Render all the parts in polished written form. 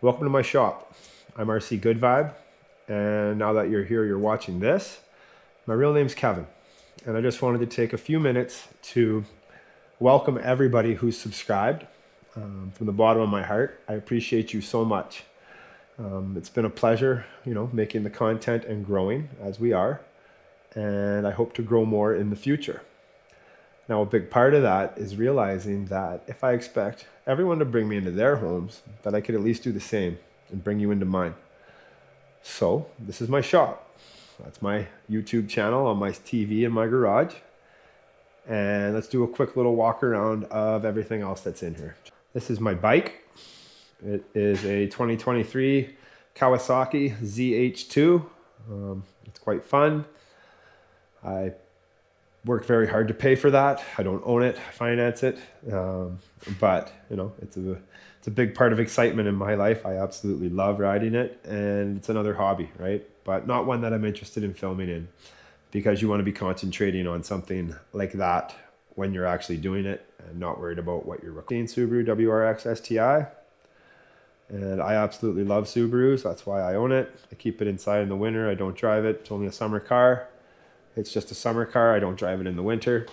Welcome to my shop. I'm RC Good Vibe, and now that you're here, you're watching this. My real name's Kevin, and I just wanted to take a few minutes to welcome everybody who's subscribed from the bottom of my heart. I appreciate you so much. It's been a pleasure, making the content and growing as we are, and I hope to grow more in the future. Now, a big part of that is realizing that if I expect everyone to bring me into their homes, that I could at least do the same and bring you into mine. So this is my shop. That's my YouTube channel on my TV in my garage. And let's do a quick little walk around of everything else that's in here. This is my bike. It is a 2023 Kawasaki ZH2. It's quite fun. I worked very hard to pay for that. I don't own it, finance it, but it's a big part of excitement in my life. I absolutely love riding it, and it's another hobby, right? But not one that I'm interested in filming in, because you want to be concentrating on something like that when you're actually doing it and not worried about what you're recording. Subaru WRX STI, and I absolutely love Subarus. That's why I own it. I keep it inside in the winter. I don't drive it. It's only a summer car. It's just a summer car. I don't drive it in the winter,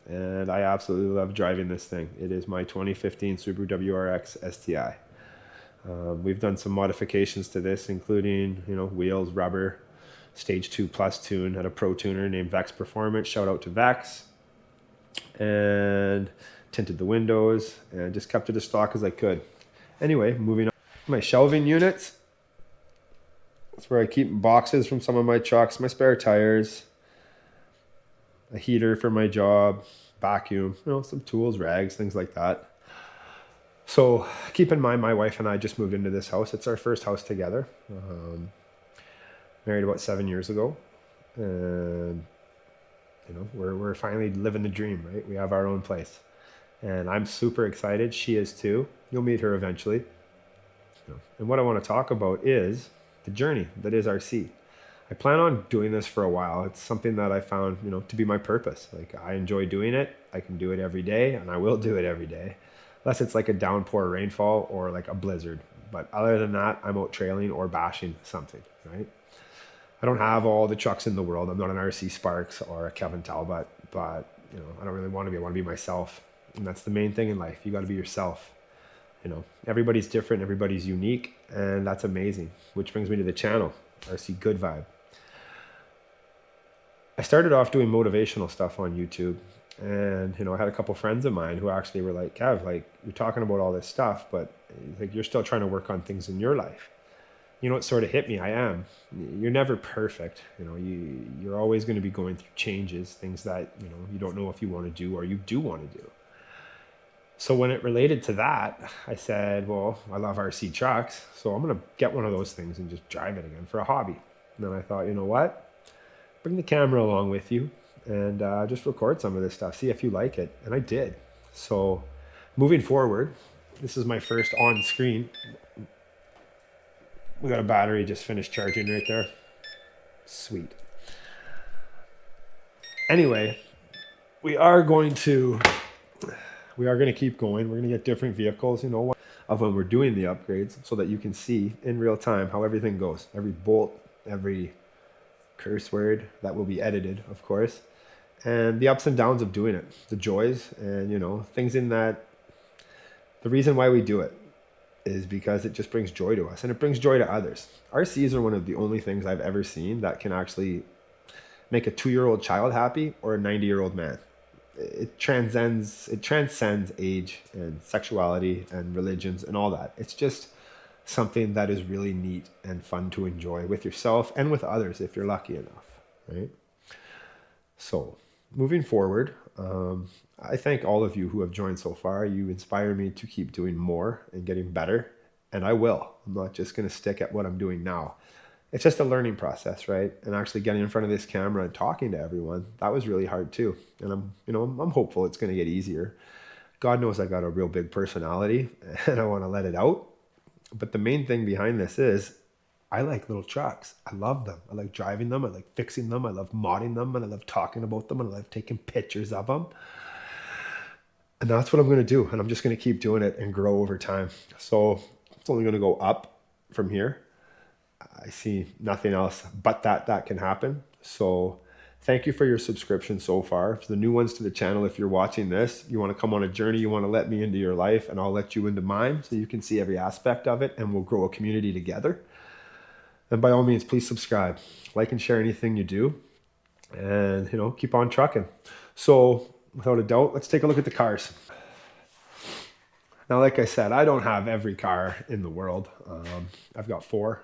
and I absolutely love driving this thing. It is my 2015 Subaru WRX STI. We've done some modifications to this, including wheels, rubber, stage 2 plus tune at a pro tuner named Vex Performance. Shout out to Vex. And tinted the windows and just kept it as stock as I could. Anyway, moving on. My shelving units. That's where I keep boxes from some of my trucks, my spare tires, a heater for my job, vacuum, some tools, rags, things like that. So keep in mind, my wife and I just moved into this house. It's our first house together. Married about 7 years ago. And, we're finally living the dream, right? We have our own place. And I'm super excited. She is too. You'll meet her eventually. And what I want to talk about is the journey that is RC. I plan on doing this for a while. It's something that I found, to be my purpose. Like, I enjoy doing it. I can do it every day, and I will do it every day. Unless it's like a downpour rainfall or like a blizzard. But other than that, I'm out trailing or bashing something, right? I don't have all the trucks in the world. I'm not an RC Sparks or a Kevin Talbot, but, I don't really want to be. I want to be myself. And that's the main thing in life. You got to be yourself. Everybody's different. Everybody's unique. And that's amazing. Which brings me to the channel, RC Good Vibe. I started off doing motivational stuff on YouTube, and I had a couple friends of mine who actually were like, Kev, like, you're talking about all this stuff, but like, you're still trying to work on things in your life. It sort of hit me. I am. You're never perfect. You're always going to be going through changes, things that you don't know if you want to do or you do want to do. So when it related to that, I said, well, I love RC trucks, so I'm going to get one of those things and just drive it again for a hobby. And then I thought, you know what? Bring the camera along with you and just record some of this stuff. See if you like it. And I did. So moving forward, this is my first on screen. We got a battery just finished charging right there. Sweet. Anyway, we are going to keep going. We're going to get different vehicles, of when we're doing the upgrades, so that you can see in real time how everything goes. Every bolt, every curse word that will be edited, of course, and the ups and downs of doing it, the joys, and things in that. The reason why we do it is because it just brings joy to us, and it brings joy to others. RCs are one of the only things I've ever seen that can actually make a 2-year-old child happy or a 90-year-old man. It transcends age and sexuality and religions and all that. It's just something that is really neat and fun to enjoy with yourself and with others if you're lucky enough, right? So moving forward, I thank all of you who have joined so far. You inspire me to keep doing more and getting better, and I will. I'm not just going to stick at what I'm doing now. It's just a learning process, right? And actually getting in front of this camera and talking to everyone, that was really hard too. And I'm hopeful it's going to get easier. God knows I got a real big personality and I want to let it out. But the main thing behind this is I like little trucks. I love them. I like driving them. I like fixing them. I love modding them, and I love talking about them, and I love taking pictures of them. And that's what I'm going to do. And I'm just going to keep doing it and grow over time. So it's only going to go up from here. I see nothing else but that can happen. So thank you for your subscription so far. For the new ones to the channel, if you're watching this, you want to come on a journey, you want to let me into your life, and I'll let you into mine so you can see every aspect of it, and we'll grow a community together. And by all means, please subscribe, like and share anything you do, and keep on trucking. So without a doubt, let's take a look at the cars. Now, like I said, I don't have every car in the world. I've got 4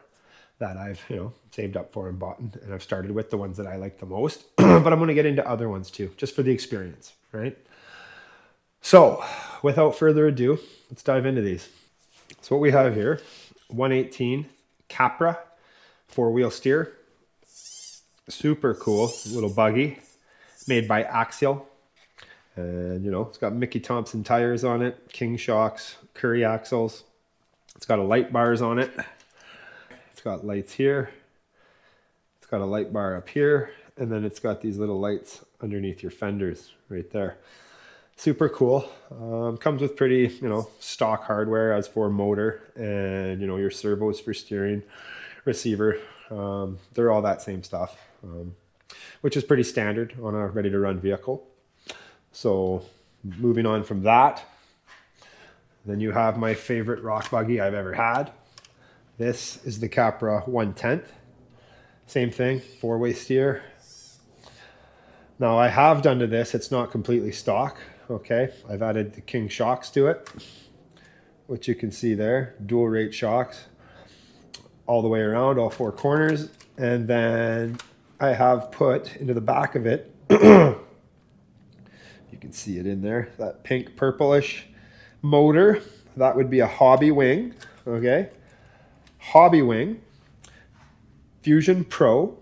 that I've saved up for and bought, and I've started with the ones that I like the most. But I'm going to get into other ones too, just for the experience, right? So without further ado, let's dive into these. So what we have here, 118 Capra 4-wheel steer, super cool little buggy made by Axial. And it's got Mickey Thompson tires on it, King shocks, Curry axles. It's got a light bars on it. It's got lights here. It's got a light bar up here. And then it's got these little lights underneath your fenders right there. Super cool. Comes with pretty, stock hardware as for motor and, your servos for steering, receiver. They're all that same stuff, which is pretty standard on a ready to run vehicle. So moving on from that, then you have my favorite rock buggy I've ever had. This is the Capra 110. Same thing, 4-way steer. Now I have done to this, it's not completely stock, okay? I've added the King shocks to it, which you can see there, dual rate shocks all the way around, all 4 corners. And then I have put into the back of it, you can see it in there, that pink purplish motor. That would be a hobby wing, okay? Hobby wing, Fusion Pro,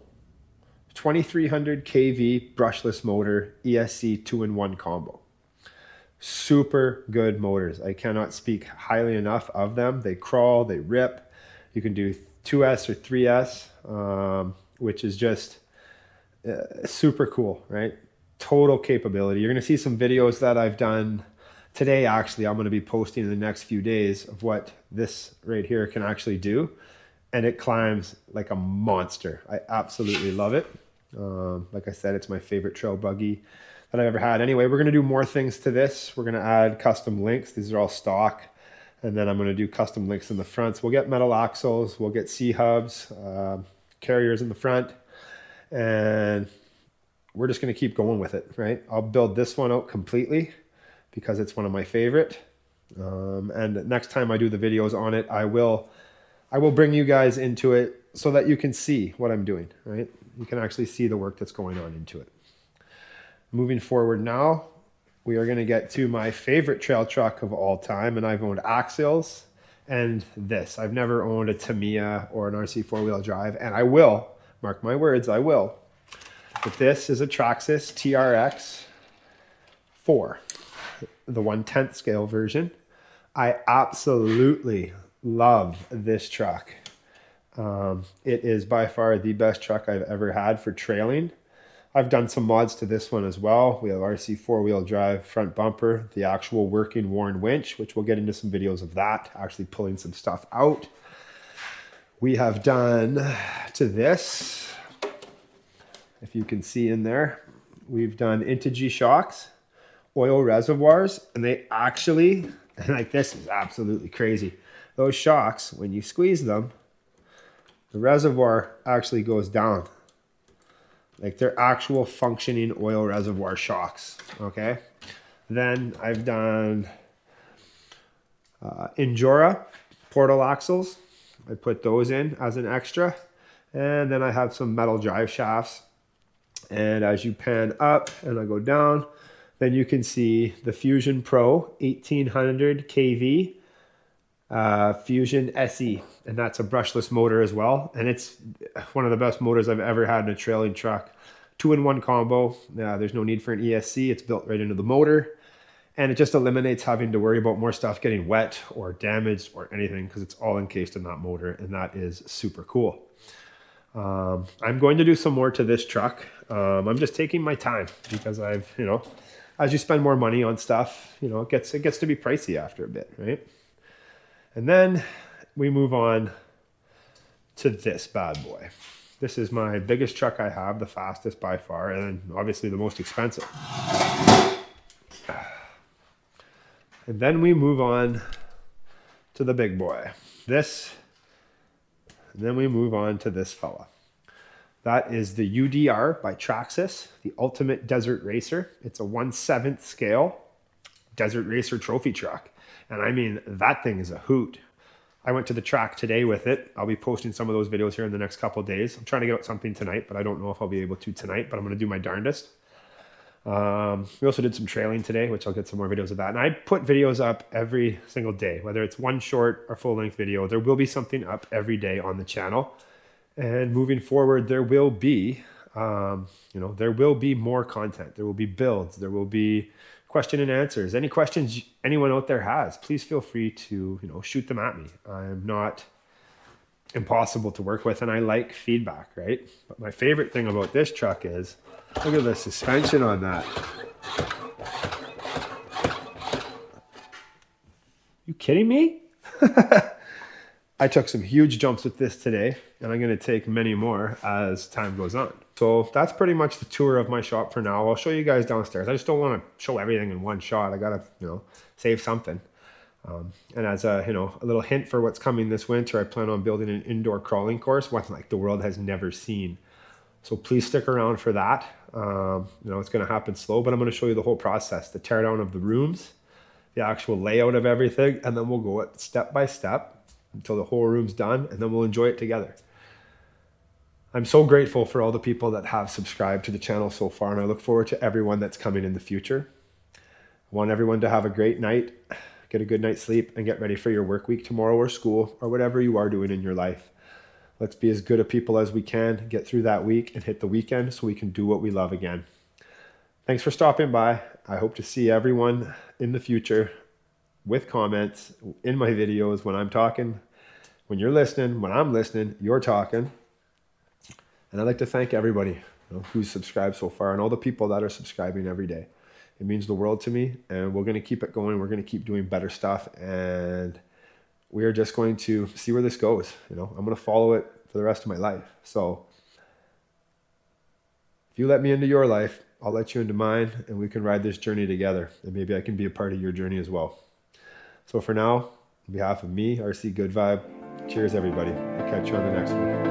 2300 kV brushless motor, ESC 2-in-1 combo. Super good motors. I cannot speak highly enough of them. They crawl, they rip. You can do 2S or 3S, which is just super cool, right? Total capability. You're going to see some videos that I've done today. Actually, I'm going to be posting in the next few days of what this right here can actually do. And it climbs like a monster. I absolutely love it. Like I said, it's my favorite trail buggy that I've ever had. Anyway, we're going to do more things to this. We're going to add custom links. These are all stock. And then I'm going to do custom links in the front. So we'll get metal axles. We'll get C-hubs, carriers in the front. And we're just going to keep going with it, right? I'll build this one out completely because it's one of my favorite. And next time I do the videos on it, I will bring you guys into it so that you can see what I'm doing, right? You can actually see the work that's going on into it. Moving forward now, we are going to get to my favorite trail truck of all time, and I've owned Axials and this. I've never owned a Tamiya or an RC 4-wheel drive, and I will, mark my words, I will. But this is a Traxxas TRX 4, the 1/10 scale version. I absolutely love this truck. It is by far the best truck I've ever had for trailing. I've done some mods to this one as well. We have RC 4-wheel drive front bumper, the actual working worn winch, which we'll get into some videos of that, actually pulling some stuff out. We have done to this, if you can see in there, we've done Integy shocks, oil reservoirs, and they actually, like, this is absolutely crazy. Those shocks, when you squeeze them, the reservoir actually goes down. Like, they're actual functioning oil reservoir shocks, okay? Then I've done Injora portal axles. I put those in as an extra. And then I have some metal drive shafts. And as you pan up and I go down, then you can see the Fusion Pro 1800 kV Fusion SE. And that's a brushless motor as well. And it's one of the best motors I've ever had in a trailing truck. 2-in-1 combo. There's no need for an ESC. It's built right into the motor. And it just eliminates having to worry about more stuff getting wet or damaged or anything because it's all encased in that motor. And that is super cool. I'm going to do some more to this truck. I'm just taking my time because I've, as you spend more money on stuff, it gets to be pricey after a bit, right? And then we move on to this bad boy. This is my biggest truck I have, the fastest by far, and obviously the most expensive. And then we move on to the big boy. This, and then we move on to this fella. That is the UDR by Traxxas, the Ultimate Desert Racer. It's a 1/7 scale desert racer trophy truck. And I mean, that thing is a hoot. I went to the track today with it. I'll be posting some of those videos here in the next couple of days. I'm trying to get out something tonight, but I don't know if I'll be able to tonight, but I'm going to do my darndest. We also did some trailing today, which I'll get some more videos of that. And I put videos up every single day, whether it's one short or full length video. There will be something up every day on the channel. And moving forward, there will be, there will be more content. There will be builds. There will be question and answers. Any questions anyone out there has, please feel free to, shoot them at me. I'm not impossible to work with, and I like feedback, right? But my favorite thing about this truck is, look at the suspension on that. You kidding me? I took some huge jumps with this today, and I'm going to take many more as time goes on. So that's pretty much the tour of my shop for now. I'll show you guys downstairs. I just don't want to show everything in one shot. I got to, save something. And as a, a little hint for what's coming this winter, I plan on building an indoor crawling course, one like the world has never seen. So please stick around for that. It's going to happen slow, but I'm going to show you the whole process, the teardown of the rooms, the actual layout of everything, and then we'll go step by step until the whole room's done, and then we'll enjoy it together. I'm so grateful for all the people that have subscribed to the channel so far, and I look forward to everyone that's coming in the future. I want everyone to have a great night, get a good night's sleep, and get ready for your work week tomorrow or school or whatever you are doing in your life. Let's be as good a people as we can, get through that week and hit the weekend so we can do what we love again. Thanks for stopping by. I hope to see everyone in the future with comments in my videos when I'm talking, when you're listening, when I'm listening, you're talking. And I'd like to thank everybody who's subscribed so far and all the people that are subscribing every day. It means the world to me, and we're going to keep it going. We're going to keep doing better stuff, and we are just going to see where this goes. I'm going to follow it for the rest of my life. So if you let me into your life, I'll let you into mine, and we can ride this journey together. And maybe I can be a part of your journey as well. So for now, on behalf of me, RC Good Vibe, cheers everybody. I'll catch you on the next one.